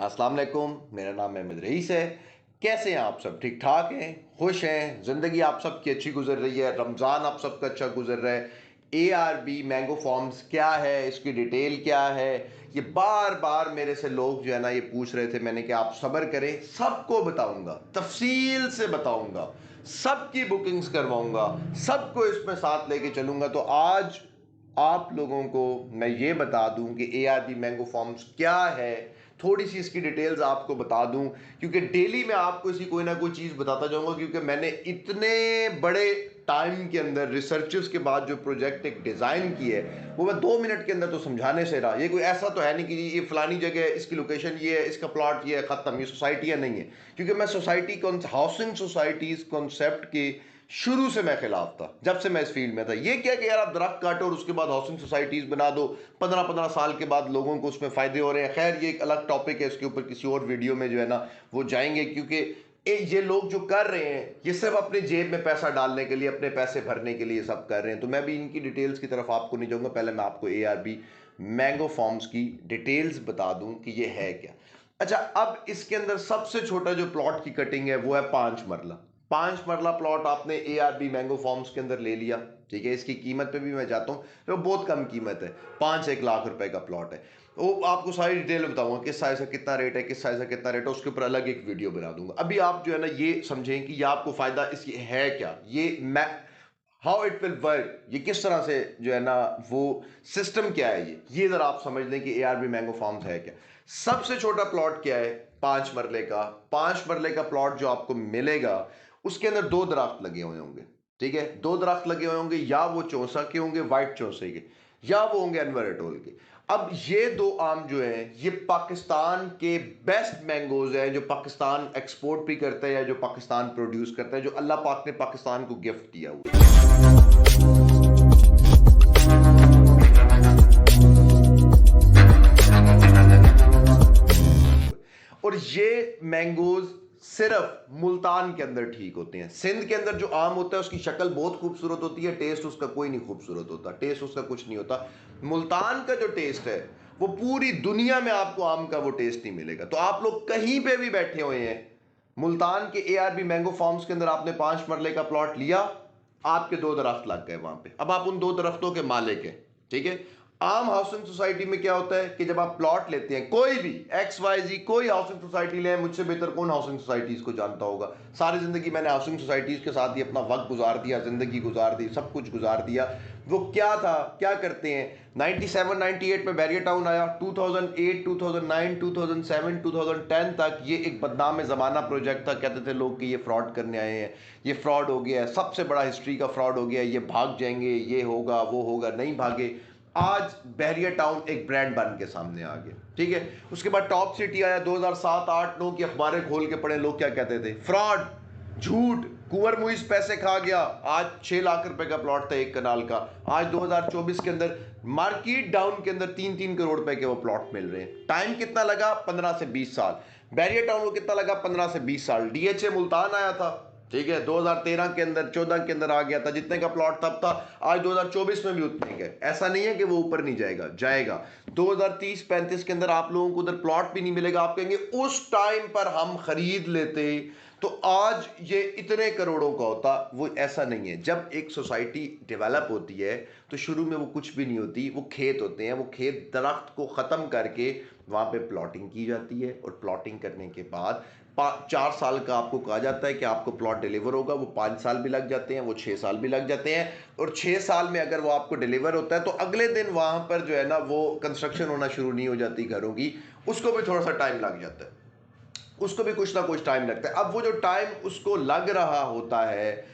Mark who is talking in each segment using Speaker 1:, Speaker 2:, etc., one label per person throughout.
Speaker 1: अस्सलाम वालेकुम, मेरा नाम अहमद रईस है। कैसे हैं आप सब? ठीक ठाक हैं, खुश हैं, ज़िंदगी आप सबकी अच्छी गुजर रही है, रमज़ान आप सबका अच्छा गुजर रहा है। ARB मैंगो फार्म्स क्या है, इसकी डिटेल क्या है, ये बार बार मेरे से लोग जो है ना ये पूछ रहे थे। मैंने कहा आप सब्र करें, सबको बताऊंगा, तफसील से बताऊंगा, सबकी बुकिंग्स करवाऊंगा, सबको इसमें साथ लेके चलूंगा। तो आज आप लोगों को मैं ये बता दूं कि ARB मैंगो फार्म्स क्या है, थोड़ी सी इसकी डिटेल्स आपको बता दूं, क्योंकि डेली मैं आपको इसी कोई ना कोई चीज़ बताता जाऊंगा। क्योंकि मैंने इतने बड़े टाइम के अंदर रिसर्चेस के बाद जो प्रोजेक्ट एक डिज़ाइन की है वो मैं 2 मिनट के अंदर तो समझाने से रहा। ये कोई ऐसा तो है नहीं कि ये फलानी जगह है, इसकी लोकेशन ये है, इसका प्लॉट ये है, ख़त्म, ये सोसाइटियाँ नहीं है। क्योंकि मैं सोसाइटी हाउसिंग सोसाइटीज़ कॉन्सेप्ट के शुरू से मैं खिलाफ था, जब से मैं इस फील्ड में था। ये क्या कि यार आप दरख्त काटो और उसके बाद हाउसिंग सोसाइटीज बना दो, 15-15 साल के बाद लोगों को उसमें फायदे हो रहे हैं। खैर ये एक अलग टॉपिक है, इसके ऊपर किसी और वीडियो में जो है ना वो जाएंगे। क्योंकि ये लोग जो कर रहे हैं ये सब अपने जेब में पैसा डालने के लिए, अपने पैसे भरने के लिए सब कर रहे हैं। तो मैं भी इनकी डिटेल्स की तरफ आपको नहीं जाऊंगा। पहले मैं आपको ARB मैंगो फार्म्स की डिटेल्स बता दूं कि ये है क्या। अच्छा, अब इसके अंदर सबसे छोटा जो प्लॉट की कटिंग है वो है 5 मरला। 5 मरला प्लॉट आपने ARB मैंगो फार्म्स के अंदर ले लिया, ठीक है। इसकी कीमत पे भी मैं जाता हूँ, तो बहुत कम कीमत है, 5-1 लाख रुपए का प्लॉट है। वो आपको सारी डिटेल बताऊंगा, किस साइज का कितना रेट है, किस साइज का कितना रेट है, उसके ऊपर अलग एक वीडियो बना दूंगा। अभी आप जो है ना ये समझें कि ये आपको फायदा इसकी है क्या, ये मैं हाउ इट विल वर्क, ये किस तरह से जो है ना वो सिस्टम क्या है, ये जरा आप समझ लें कि ARB मैंगो फार्म्स है क्या। सबसे छोटा प्लॉट क्या है? 5 मरले का। 5 मरले का प्लॉट जो आपको मिलेगा उसके अंदर 2 दरख्त लगे हुए होंगे, ठीक है। 2 दरख्त लगे हुए होंगे, या वो चौसा के होंगे, वाइट चौसे के, या वो होंगे अनवर एटोल के। अब ये 2 आम जो है ये पाकिस्तान के बेस्ट मैंगोज हैं, जो पाकिस्तान एक्सपोर्ट भी करता है या जो पाकिस्तान प्रोड्यूस करता है, जो अल्लाह पाक ने पाकिस्तान को गिफ्ट किया हुआ है। और ये मैंगोज सिर्फ मुल्तान के अंदर ठीक होते हैं। सिंध के अंदर जो आम होता है उसकी शक्ल बहुत खूबसूरत होती है, टेस्ट उसका कोई नहीं खूबसूरत होता, टेस्ट उसका कुछ नहीं होता। मुल्तान का जो टेस्ट है वो पूरी दुनिया में आपको आम का वो टेस्ट नहीं मिलेगा। तो आप लोग कहीं पे भी बैठे हुए हैं, मुल्तान के ARB मैंगो फार्म्स के अंदर आपने 5 मरले का प्लॉट लिया, आपके 2 दरख्त लग गए वहां पे। अब आप उन 2 दरख्तों के मालिक हैं, ठीक है। आम हाउसिंग सोसाइटी में क्या होता है कि जब आप प्लॉट लेते हैं, कोई भी XYZ कोई हाउसिंग सोसाइटी ले, मुझसे बेहतर कौन हाउसिंग सोसाइटीज को जानता होगा। सारी जिंदगी मैंने हाउसिंग सोसाइटीज के साथ ही अपना वक्त गुजार दिया, जिंदगी गुजार दी, सब कुछ गुजार दिया। वो क्या था, क्या करते हैं, 97-98 में बैरियर टाउन आया, 2008 2009 2007 2010 तक ये एक बदनाम ज़माना प्रोजेक्ट था। कहते थे लोग कि ये फ्रॉड करने आए हैं, ये फ्रॉड हो गया है, सबसे बड़ा हिस्ट्री का फ्रॉड हो गया है, ये भाग जाएंगे, ये होगा वो होगा, नहीं भागे। आज बैरियर टाउन एक ब्रांड बन के सामने आ गया, ठीक है। उसके बाद टॉप सिटी आया, 2007-8-9 की अखबारें खोल के पढ़े, लोग क्या कहते थे, फ्रॉड, झूठ, कुंवर मुइज पैसे खा गया। आज 6 लाख रुपए का प्लॉट था 1 कनाल का, आज 2024 के अंदर मार्केट डाउन के अंदर 3-3 करोड़ रुपए के वो प्लॉट मिल रहे हैं। टाइम कितना लगा? 15 से 20 साल। बैरियर टाउन को कितना लगा? 15 से 20 साल। DHA मुल्तान आया था, ठीक है, 2013 के अंदर 14 के अंदर आ गया था, जितने का प्लॉट तब था आज 2024 में भी उतने का। ऐसा नहीं है कि वो ऊपर नहीं जाएगा, जाएगा। 2030-35 के अंदर आप लोगों को उधर प्लॉट भी नहीं मिलेगा। आप कहेंगे उस टाइम पर हम खरीद लेते तो आज ये इतने करोड़ों का होता। वो ऐसा नहीं है। जब एक सोसाइटी डेवलप होती है तो शुरू में वो कुछ भी नहीं होती, वो खेत होते हैं, वो खेत दरख्त को ख़त्म करके वहाँ पे प्लॉटिंग की जाती है, और प्लॉटिंग करने के बाद 4 साल का आपको कहा जाता है कि आपको प्लॉट डिलीवर होगा। वो 5 साल भी लग जाते हैं, वो 6 साल भी लग जाते हैं। और 6 साल में अगर वो आपको डिलीवर होता है तो अगले दिन वहाँ पर जो है ना वो कंस्ट्रक्शन होना शुरू नहीं हो जाती घरों की, उसको भी थोड़ा सा टाइम लग जाता है, उसको भी कुछ ना कुछ टाइम लगता है। अब वो जो टाइम उसको लग रहा होता है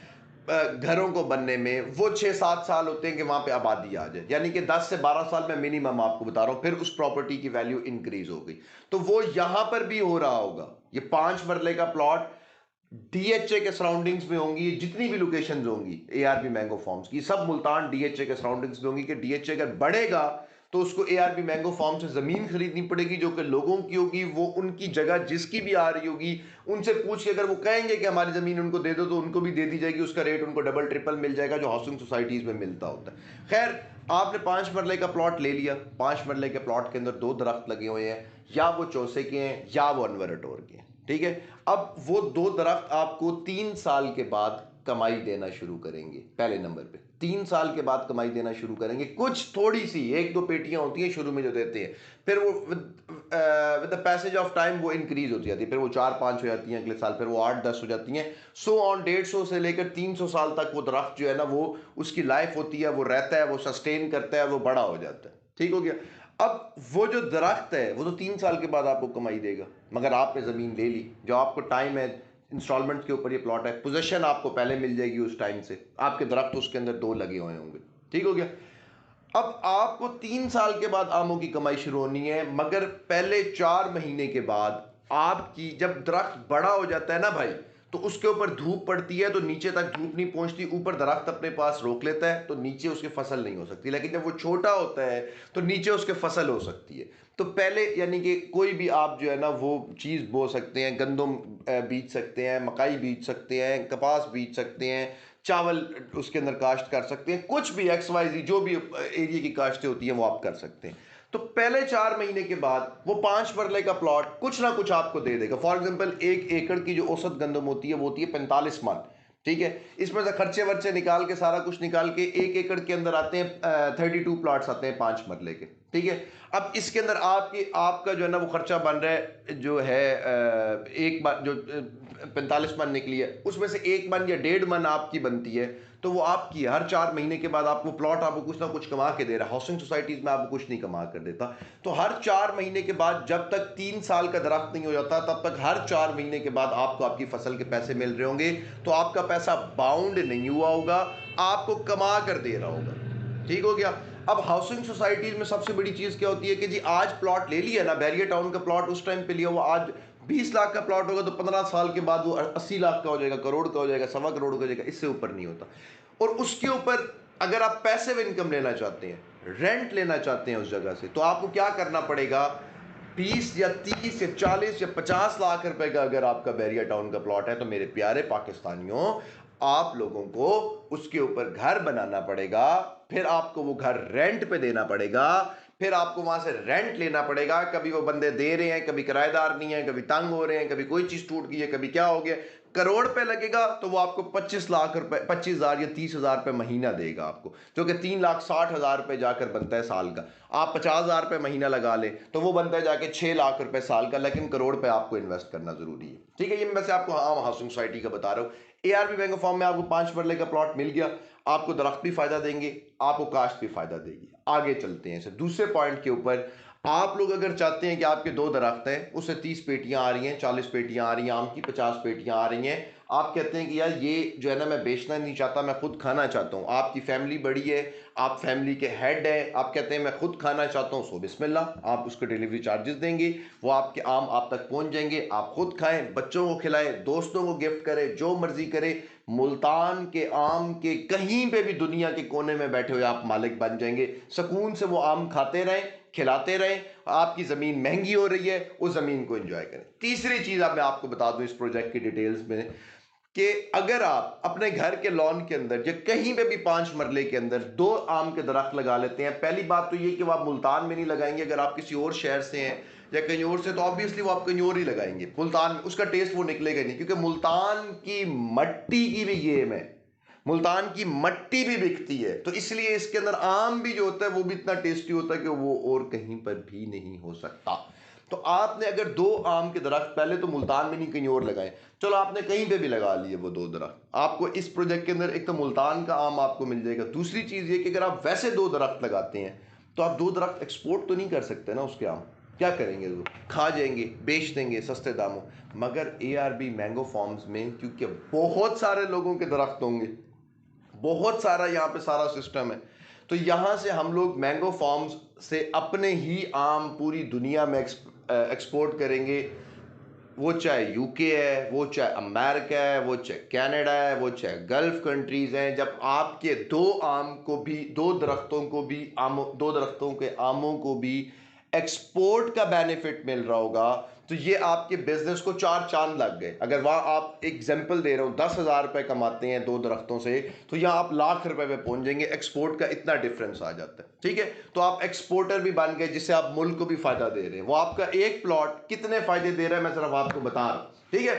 Speaker 1: घरों को बनने में, वो 6-7 साल होते हैं कि वहां पे आबादी आ जाए। यानी कि 10 से 12 साल में मिनिमम आपको बता रहा हूं, फिर उस प्रॉपर्टी की वैल्यू इंक्रीज हो गई। तो वो यहां पर भी हो रहा होगा। ये 5 मरले का प्लॉट DHA के सराउंडिंग्स में होंगी, जितनी भी लोकेशंस होंगी ARB मैंगो फार्म्स की, सब मुल्तान DHA के सराउंडिंग्स में होंगी। कि DHA अगर बढ़ेगा तो उसको ARB मैंगो फार्म से ज़मीन खरीदनी पड़ेगी जो कि लोगों की होगी। वो उनकी जगह जिसकी भी आ रही होगी उनसे पूछ के अगर वो कहेंगे कि हमारी ज़मीन उनको दे दो तो उनको भी दे दी जाएगी, उसका रेट उनको डबल ट्रिपल मिल जाएगा जो हाउसिंग सोसाइटीज़ में मिलता होता है। खैर, आपने 5 मरले का प्लॉट ले लिया, 5 मरले के प्लॉट के अंदर 2 दरख्त लगे हुए हैं, या वो चौसे के हैं या वो अनवर अटोर के हैं, ठीक है। अब वो 2 दरख्त आपको 3 साल के बाद कमाई देना शुरू करेंगे। पहले नंबर पे 3 साल के बाद कमाई देना शुरू करेंगे। कुछ थोड़ी सी 1-2 पेटियां होती हैं शुरू में जो देते हैं, फिर वो with the passage of time वो इंक्रीज होती जाती है, फिर वो 4-5 हो जाती हैं अगले साल, फिर वो 8-10 हो जाती हैं, सो ऑन। 150 से लेकर 300 साल तक वो दरख्त जो है ना वो उसकी लाइफ होती है, वो रहता है, वो सस्टेन करता है, वो बड़ा हो जाता है, ठीक हो गया। अब वो जो दरख्त है वो तो 3 साल के बाद आपको कमाई देगा, मगर आपने ज़मीन ले ली, जो आपको टाइम है इंस्टॉलमेंट के ऊपर ये प्लॉट है, पोजीशन आपको पहले मिल जाएगी उस टाइम से, आपके दरख्त उसके अंदर 2 लगे हुए होंगे, ठीक हो गया। अब आपको 3 साल के बाद आमों की कमाई शुरू होनी है, मगर पहले 4 महीने के बाद आपकी, जब दरख्त बड़ा हो जाता है ना भाई, तो उसके ऊपर धूप पड़ती है तो नीचे तक धूप नहीं पहुंचती, ऊपर दरख्त अपने पास रोक लेता है तो नीचे उसके फसल नहीं हो सकती। लेकिन जब वो छोटा होता है तो नीचे उसके फसल हो सकती है। तो पहले यानी कि कोई भी आप जो है ना वो चीज़ बो सकते हैं, गंदम बीज सकते हैं, मकाई बीज सकते हैं, कपास बीज सकते हैं, चावल उसके अंदर काश्त कर सकते हैं, कुछ भी XYZ जो भी एरिया की काश्तें होती हैं वो आप कर सकते हैं। तो पहले 4 महीने के बाद वो 5 मरले का प्लॉट कुछ ना कुछ आपको दे देगा। फॉर एग्जांपल 1 एकड़ की जो औसत गंदम होती है वो होती है 45 मन, ठीक है। इसमें से खर्चे वर्चे निकाल के सारा कुछ निकाल के 1 एकड़ के अंदर आते हैं 32 प्लॉट्स आते हैं 5 मरले के, ठीक है। अब इसके अंदर आपका जो है ना वो खर्चा बन रहा है जो है एक बार जो 45 मन निकली है उसमें से 1 मन या 1.5 मन आपकी बनती है, तो वो आपकी हर 4 महीने के बाद आपको प्लॉट आपको कुछ ना कुछ कमा के दे रहा है। हाउसिंग सोसाइटीज में आपको कुछ नहीं कमा कर देता। तो हर 4 महीने के बाद, जब तक 3 साल का दरख्त नहीं हो जाता तब तक हर 4 महीने के बाद आपको आपकी फसल के पैसे मिल रहे होंगे। तो आपका पैसा बाउंड नहीं हुआ होगा, आपको कमा कर दे रहा होगा, ठीक हो गया। अब हाउसिंग सोसाइटीज में सबसे बड़ी चीज क्या होती है कि जी आज प्लॉट ले लिया ना, बैरियर टाउन का प्लॉट उस टाइम पे लिया हुआ, आज 20 लाख का प्लॉट होगा तो 15 साल के बाद वो 80 लाख का हो जाएगा, करोड़ का हो जाएगा, सवा करोड़ का हो जाएगा, इससे ऊपर नहीं होता। और उसके ऊपर अगर आप पैसिव इनकम लेना चाहते हैं, रेंट लेना चाहते हैं उस जगह से, तो आपको क्या करना पड़ेगा, 20 या 30 या 40 या 50 लाख रुपए का अगर आपका बैरियर टाउन का प्लॉट है तो मेरे प्यारे पाकिस्तानियों, आप लोगों को उसके ऊपर घर बनाना पड़ेगा, फिर आपको वो घर रेंट पे देना पड़ेगा, फिर आपको वहां से रेंट लेना पड़ेगा। कभी वो बंदे दे रहे हैं, कभी किराएदार नहीं है, कभी तंग हो रहे हैं, कभी कोई चीज टूट गई है, कभी क्या हो गया, करोड़ पे लगेगा तो वो आपको 25 लाख रुपए, 25,000 या 30,000 रुपए महीना देगा आपको, जो कि 3,60,000 रुपए जाकर बनता है साल का। आप 50,000 रुपए महीना लगा ले तो वो बनता है जाके 6 लाख रुपए साल का, लेकिन करोड़ पे आपको इन्वेस्ट करना जरूरी है, ठीक है। ये मैं आपको आम हाउसिंग सोसाइटी का बता रहा हूँ। ARB बैंक ऑफ फॉर्म में आपको 5 मरले का प्लॉट मिल गया, आपको दरख्त भी फायदा देंगे, आपको काश्त भी फायदा देगी। आगे चलते हैं दूसरे पॉइंट के ऊपर। आप लोग अगर चाहते हैं कि आपके 2 दरख्त हैं, उससे 30 पेटियां आ रही हैं, 40 पेटियां आ रही हैं, आम की 50 पेटियां आ रही हैं, आप कहते हैं कि यार ये जो है ना मैं बेचना नहीं चाहता, मैं खुद खाना चाहता हूँ, आपकी फैमिली बड़ी है, आप फैमिली के हेड हैं, आप कहते हैं मैं खुद खाना चाहता हूँ, सो बिस्मिल्लाह, आप उसके डिलीवरी चार्जेस देंगे, वो आपके आम आप तक पहुंच जाएंगे, आप खुद खाएं, बच्चों को खिलाएं, दोस्तों को गिफ्ट करें, जो मर्जी करें। मुल्तान के आम के कहीं पे भी दुनिया के कोने में बैठे हुए आप मालिक बन जाएंगे, सुकून से वो आम खाते रहें, खिलाते रहें। आपकी ज़मीन महंगी हो रही है, उस ज़मीन को एंजॉय करें। तीसरी चीज़ अब मैं आपको बता दूं इस प्रोजेक्ट की डिटेल्स में, कि अगर आप अपने घर के लॉन के अंदर या कहीं पे भी 5 मरले के अंदर 2 आम के दरख्त लगा लेते हैं, पहली बात तो ये कि वो आप मुल्तान में नहीं लगाएंगे, अगर आप किसी और शहर से हैं या कहीं और से तो ऑब्वियसली वो आप कहीं और ही लगाएंगे, मुल्तान में उसका टेस्ट वो निकलेगा नहीं, क्योंकि मुल्तान की मट्टी की भी गेम है, मुल्तान की मट्टी भी बिकती है, तो इसलिए इसके अंदर आम भी जो होता है वो भी इतना टेस्टी होता है कि वो और कहीं पर भी नहीं हो सकता। तो आपने अगर 2 आम के दरख्त, पहले तो मुल्तान में नहीं कहीं और लगाए, चलो आपने कहीं पे भी लगा लिए वो 2 दरख्त, आपको इस प्रोजेक्ट के अंदर एक तो मुल्तान का आम आपको मिल जाएगा। दूसरी चीज़ ये कि अगर आप वैसे 2 दरख्त लगाते हैं तो आप 2 दरख्त एक्सपोर्ट तो नहीं कर सकते ना उसके आम, क्या करेंगे, वो खा जाएंगे, बेच देंगे सस्ते दामों। मगर ARB मैंगो फार्म्स में क्योंकि बहुत सारे लोगों के दरख्त होंगे, बहुत सारा यहाँ पे सारा सिस्टम है, तो यहाँ से हम लोग मैंगो फार्म्स से अपने ही आम पूरी दुनिया में एक्सपोर्ट करेंगे। वो चाहे यूके है, वो चाहे अमेरिका है, वो चाहे कनाडा है, वो चाहे गल्फ कंट्रीज हैं, जब आपके दो दरख्तों को भी दो दरख्तों के आमों को भी एक्सपोर्ट का बेनिफिट मिल रहा होगा, तो ये आपके बिजनेस को चार चांद लग गए। अगर वहां आप एग्जांपल दे रहे हो 10,000 रुपए कमाते हैं दो दरख्तों से, तो यहाँ आप लाख रुपए पे पहुंच जाएंगे। एक्सपोर्ट का इतना डिफरेंस आ जाता है, ठीक है। तो आप एक्सपोर्टर भी बन गए, जिससे आप मुल्क को भी फायदा दे रहे हैं। वो आपका एक प्लॉट कितने फायदे दे रहा है मैं सिर्फ आपको बता रहा हूं, ठीक है।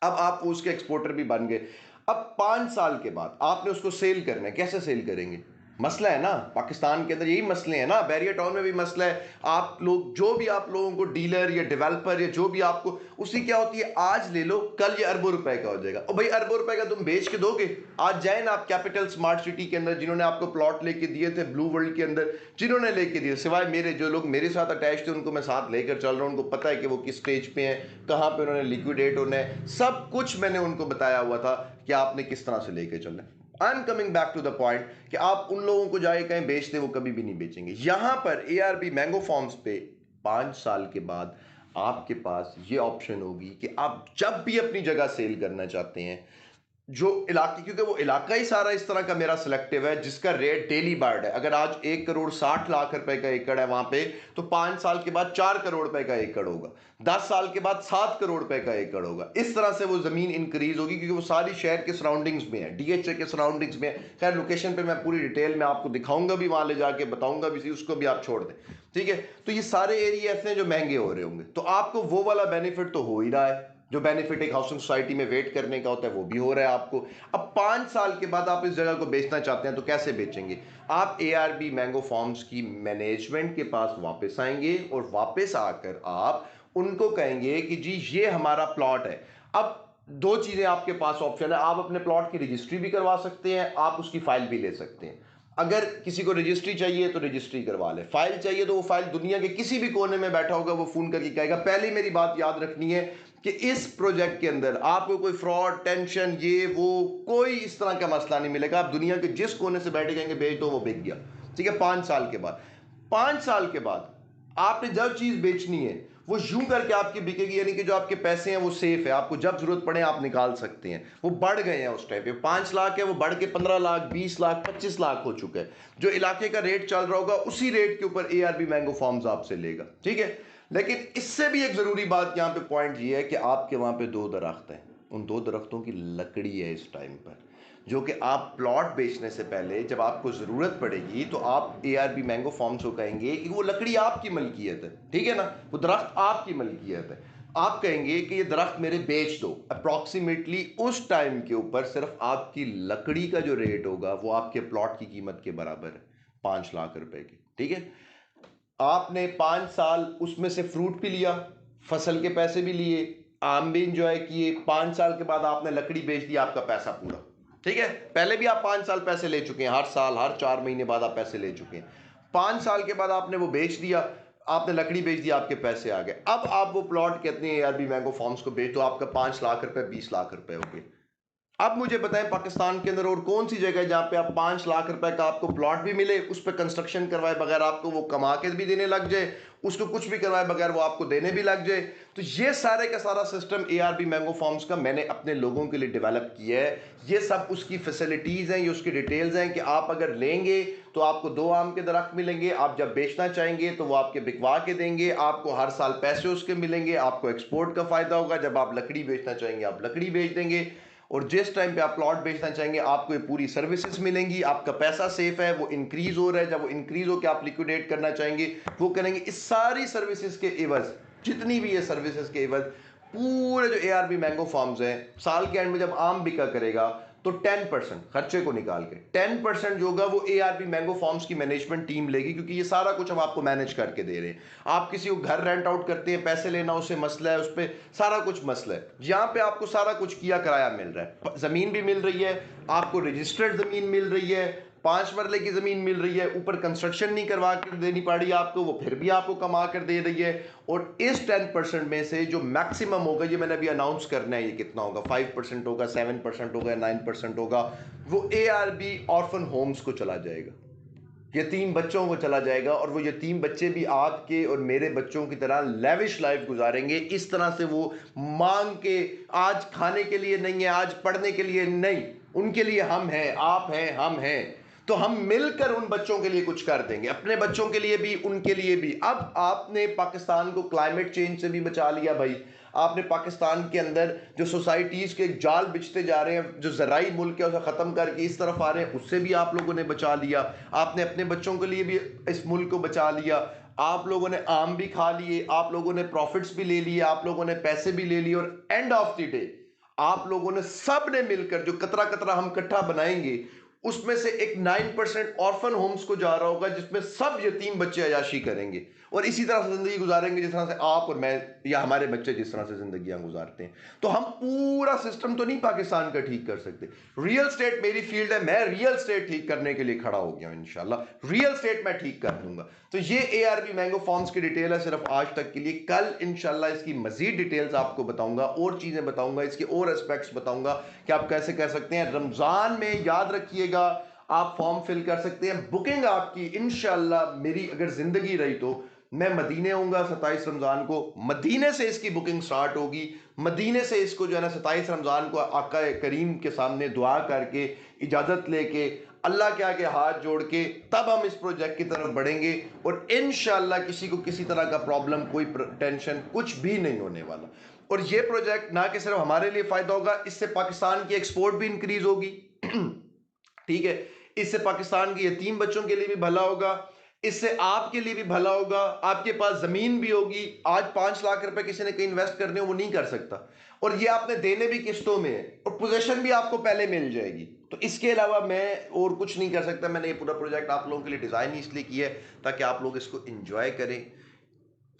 Speaker 1: अब आप उसके एक्सपोर्टर भी बन गए। अब 5 साल के बाद आपने उसको सेल करना है। कैसे सेल करेंगे? मसला है ना, पाकिस्तान के अंदर यही मसले हैं ना, बैरियर टाउन में भी मसला है। आप लोग जो भी आप लोगों को डीलर या डेवलपर या जो भी आपको, उसकी क्या होती है, आज ले लो कल ये अरबों रुपए का हो जाएगा। और भाई अरबों रुपए का तुम बेच के दोगे? आज जाए ना आप कैपिटल स्मार्ट सिटी के अंदर, जिन्होंने आपको प्लॉट लेके दिए थे ब्लू वर्ल्ड के अंदर, जिन्होंने लेके दिए, सिवाय मेरे, जो लोग मेरे साथ अटैच थे उनको मैं साथ लेकर चल रहा हूँ, उनको पता है कि वो किस स्टेज पे हैं, कहाँ पे उन्होंने लिक्विडेट होना है, सब कुछ मैंने उनको बताया हुआ था कि आपने किस तरह से लेके चलना है। I am coming back to the point कि आप उन लोगों को जाके कहीं बेच दे, वो कभी भी नहीं बेचेंगे। यहां पर एआरबी मैंगो फार्म्स पे 5 साल के बाद आपके पास ये ऑप्शन होगी कि आप जब भी अपनी जगह सेल करना चाहते हैं, जो इलाके, क्योंकि वो इलाका ही सारा इस तरह का मेरा सिलेक्टिव है जिसका रेट डेली बर्ड है। अगर आज 1,60,00,000 रुपए का एकड़ है वहां पे, तो 5 साल के बाद 4 करोड़ रुपए का एकड़ होगा, 10 साल के बाद 7 करोड़ रुपए का एकड़ होगा। इस तरह से वो जमीन इंक्रीज होगी, क्योंकि वो सारी शहर के सराउंडिंग्स में है, डीएचए के सराउंडिंग्स में है। खैर लोकेशन पे मैं पूरी डिटेल में आपको दिखाऊंगा भी, वहां ले जाके बताऊंगा भी, उसको भी आप छोड़ दें, ठीक है। तो ये सारे एरिया ऐसे हैं जो महंगे हो रहे होंगे, तो आपको वो वाला बेनिफिट तो हो ही रहा है। जो बेनिफिट एक हाउसिंग सोसाइटी में वेट करने का होता है वो भी हो रहा है आपको। अब 5 साल के बाद आप इस जगह को बेचना चाहते हैं, तो कैसे बेचेंगे? आप एआरबी मैंगो फार्म्स की मैनेजमेंट के पास वापस आएंगे और वापस आकर आप उनको कहेंगे कि जी ये हमारा प्लॉट है। अब दो चीजें आपके पास ऑप्शन है, आप अपने प्लॉट की रजिस्ट्री भी करवा सकते हैं, आप उसकी फाइल भी ले सकते हैं। अगर किसी को रजिस्ट्री चाहिए तो रजिस्ट्री करवा ले, फाइल चाहिए तो वो फाइल दुनिया के किसी भी कोने में बैठा होगा, वो फोन करके कहेगा। पहली मेरी बात याद रखनी है कि इस प्रोजेक्ट के अंदर आपको कोई फ्रॉड, टेंशन, ये वो कोई इस तरह का मसला नहीं मिलेगा। आप दुनिया के जिस कोने से बैठे कहेंगे बेच दो, वो बिक गया, ठीक है। 5 साल के बाद, 5 साल के बाद आपने जब चीज बेचनी है वो यूं करके आपकी बिकेगी, यानी कि जो आपके पैसे हैं वो सेफ है, आपको जब जरूरत पड़े आप निकाल सकते हैं। वो बढ़ गए हैं, उस टाइम पे 5 लाख है, वो बढ़ के 15 लाख, 20 लाख, 25 लाख हो चुका है। जो इलाके का रेट चल रहा होगा उसी रेट के ऊपर एआरबी मैंगो फार्म्स आपसे लेगा, ठीक है। लेकिन इससे भी एक जरूरी बात यहाँ पे पॉइंट ये है कि आपके वहां पे 2 दरख्त हैं, उन 2 दरख्तों की लकड़ी है इस टाइम पर, जो कि आप प्लॉट बेचने से पहले जब आपको जरूरत पड़ेगी तो आप एआरबी मैंगो फार्म्स को कहेंगे कि वो लकड़ी आपकी मलकियत है, ठीक है ना, वो दरख्त आपकी मलकियत है। आप कहेंगे कि ये दरख्त मेरे बेच दो। अप्रॉक्सीमेटली उस टाइम के ऊपर सिर्फ आपकी लकड़ी का जो रेट होगा वो आपके प्लॉट की कीमत के बराबर है, 5 लाख रुपए की, ठीक है। आपने 5 साल उसमें से फ्रूट भी लिया, फसल के पैसे भी लिए, आम भी इंजॉय किए, 5 साल के बाद आपने लकड़ी बेच दी, आपका पैसा पूरा, ठीक है। पहले भी आप 5 साल पैसे ले चुके हैं, हर साल हर 4 महीने बाद आप पैसे ले चुके हैं। 5 साल के बाद आपने वो बेच दिया, आपने लकड़ी बेच दी, आपके पैसे आ गए। अब आप वो प्लॉट कहते हैं एआरबी मैंगो फार्म्स को बेच दो, आपका 5 लाख रुपए 20 लाख रुपए हो गए। अब मुझे बताएं पाकिस्तान के अंदर और कौन सी जगह है जहां पे आप 5 लाख रुपए का आपको प्लॉट भी मिले, उस पर कंस्ट्रक्शन करवाए बगैर आपको वो कमा के भी देने लग जाए, उसको कुछ भी करवाए बगैर वो आपको देने भी लग जाए। तो ये सारे का सारा सिस्टम एआरबी मैंगो फार्म्स का मैंने अपने लोगों के लिए डेवलप किया है। ये सब उसकी फैसिलिटीज हैं, ये उसकी डिटेल्स हैं कि आप अगर लेंगे तो आपको 2 आम के दरख्त मिलेंगे, आप जब बेचना चाहेंगे तो वो आपके बिकवा के देंगे, आपको हर साल पैसे उसके मिलेंगे, आपको एक्सपोर्ट का फायदा होगा, जब आप लकड़ी बेचना चाहेंगे आप लकड़ी बेच देंगे, और जिस टाइम पे आप प्लॉट बेचना चाहेंगे आपको ये पूरी सर्विसेज मिलेंगी, आपका पैसा सेफ है, वो इंक्रीज हो रहा है। जब वो इंक्रीज हो के आप लिक्विडेट करना चाहेंगे वो करेंगे। इस सारी सर्विसेज के एवज, जितनी भी ये सर्विसेज के एवज, पूरे जो एआरबी मैंगो फार्म्स हैं, साल के एंड में जब आम बिका करेगा तो 10% खर्चे को निकाल के 10% जो होगा वो एआरबी मैंगो फार्म्स की मैनेजमेंट टीम लेगी, क्योंकि ये सारा कुछ हम आपको मैनेज करके दे रहे हैं। आप किसी को घर रेंट आउट करते हैं, पैसे लेना उससे मसला है, उस पर सारा कुछ मसला है। यहाँ पे आपको सारा कुछ किया कराया मिल रहा है, जमीन भी मिल रही है, आपको रजिस्टर्ड जमीन मिल रही है, 5 मरले की जमीन मिल रही है, ऊपर कंस्ट्रक्शन नहीं करवा कर देनी पड़ी आपको, वो फिर भी आपको कमा कर दे रही है। और इस 10% में से जो मैक्सिमम होगा, ये मैंने अभी अनाउंस करना है, ये कितना होगा, 5% होगा, 7% होगा, 9% होगा, वो एआरबी ऑर्फन होम्स को चला जाएगा। यतीम बच्चों को चला जाएगा और वो यतीम बच्चे भी आपके और मेरे बच्चों की तरह लेविश लाइफ गुजारेंगे। इस तरह से वो मांग के, आज खाने के लिए नहीं है, आज पढ़ने के लिए नहीं, उनके लिए हम हैं, आप हैं, हम हैं, तो हम मिलकर उन बच्चों के लिए कुछ कर देंगे, अपने बच्चों के लिए भी, उनके लिए भी। अब आपने पाकिस्तान को क्लाइमेट चेंज से भी बचा लिया भाई, आपने पाकिस्तान के अंदर जो सोसाइटीज के जाल बिछते जा रहे हैं, जो ज़राई मुल्क है उसे ख़त्म करके इस तरफ आ रहे हैं, उससे भी आप लोगों ने बचा लिया। आपने अपने बच्चों के लिए भी इस मुल्क को बचा लिया। आप लोगों ने आम भी खा लिए, आप लोगों ने प्रॉफिट्स भी ले लिए, आप लोगों ने पैसे भी ले लिए, और एंड ऑफ द डे आप लोगों ने, सब ने मिलकर जो कतरा कतरा हम इकट्ठा बनाएंगे, उसमें से एक 9% ऑर्फन होम्स को जा रहा होगा, जिसमें सब यतीम बच्चे अयाशी करेंगे और इसी तरह से जिंदगी गुजारेंगे जिस तरह से आप और मैं या हमारे बच्चे जिस तरह से जिंदगियां गुजारते हैं। तो हम पूरा सिस्टम तो नहीं पाकिस्तान का ठीक कर सकते। रियल स्टेट मेरी फील्ड है, मैं रियल स्टेट ठीक करने के लिए खड़ा हो गया हूं। इंशाल्लाह रियल स्टेट मैं ठीक कर दूंगा। तो ये ARB मैंगो फार्म्स की डिटेल है सिर्फ आज तक के लिए। कल इंशाल्लाह इसकी मजीद डिटेल्स आपको बताऊंगा, और चीजें बताऊंगा, इसके और एस्पेक्ट्स बताऊंगा कि आप कैसे कर सकते हैं। रमजान में याद रखिएगा आप फॉर्म फिल कर सकते हैं। बुकिंग आपकी इंशाल्लाह, मेरी अगर जिंदगी रही तो मैं मदीने आऊंगा 27 रमजान को, मदीने से इसकी बुकिंग स्टार्ट होगी। मदीने से इसको जो है ना 27 रमजान को आका करीम के सामने दुआ करके, इजाजत लेके, अल्लाह के आगे हाथ जोड़ के, तब हम इस प्रोजेक्ट की तरफ बढ़ेंगे। और इंशाल्लाह किसी को किसी तरह का प्रॉब्लम, कोई टेंशन, कुछ भी नहीं होने वाला। और ये प्रोजेक्ट ना कि सिर्फ हमारे लिए फायदा होगा, इससे पाकिस्तान की एक्सपोर्ट भी इंक्रीज होगी। ठीक है, इससे पाकिस्तान के यतीम बच्चों के लिए भी भला होगा, इससे आपके लिए भी भला होगा। आपके पास जमीन भी होगी, आज 5 लाख रुपए किसी ने कहीं इन्वेस्ट करने हो वो नहीं कर सकता, और ये आपने देने भी किस्तों में है, और पोजीशन भी आपको पहले मिल जाएगी। तो इसके अलावा मैं और कुछ नहीं कर सकता। मैंने ये पूरा प्रोजेक्ट आप लोगों के लिए डिजाइन ही इसलिए किया है ताकि आप लोग इसको एंजॉय करें,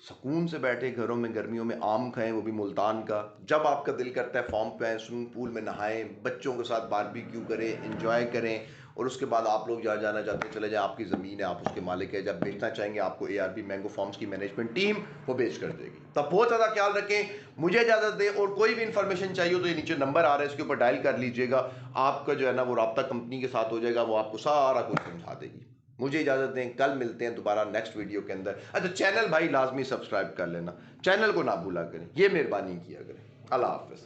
Speaker 1: सुकून से बैठे घरों में, गर्मियों में आम खाएं, वो भी मुल्तान का। जब आपका दिल करता है फॉर्म पे आए, स्विमिंग पूल में नहाएं, बच्चों के साथ बारबेक्यू करें, एंजॉय करें, और उसके बाद आप लोग जहाँ जाना चाहते हैं चले जाएं। आपकी ज़मीन है, आप उसके मालिक है। जब बेचना चाहेंगे आपको ARB मैंगो फार्म्स की मैनेजमेंट टीम वो बेच कर देगी। तब बहुत ज़्यादा ख्याल रखें, मुझे इजाज़त दें। और कोई भी इंफॉर्मेशन चाहिए हो तो ये नीचे नंबर आ रहा है, इसके ऊपर डायल कर लीजिएगा। आपका जो है ना वो रब्ता कंपनी के साथ हो जाएगा, वो आपको सारा कुछ समझा देगी। मुझे इजाजत दें, कल मिलते हैं दोबारा नेक्स्ट वीडियो के अंदर। अच्छा, चैनल भाई लाजमी सब्सक्राइब कर लेना, चैनल को ना भूला करें, ये मेहरबानी किया करें। अल्लाह हाफिज।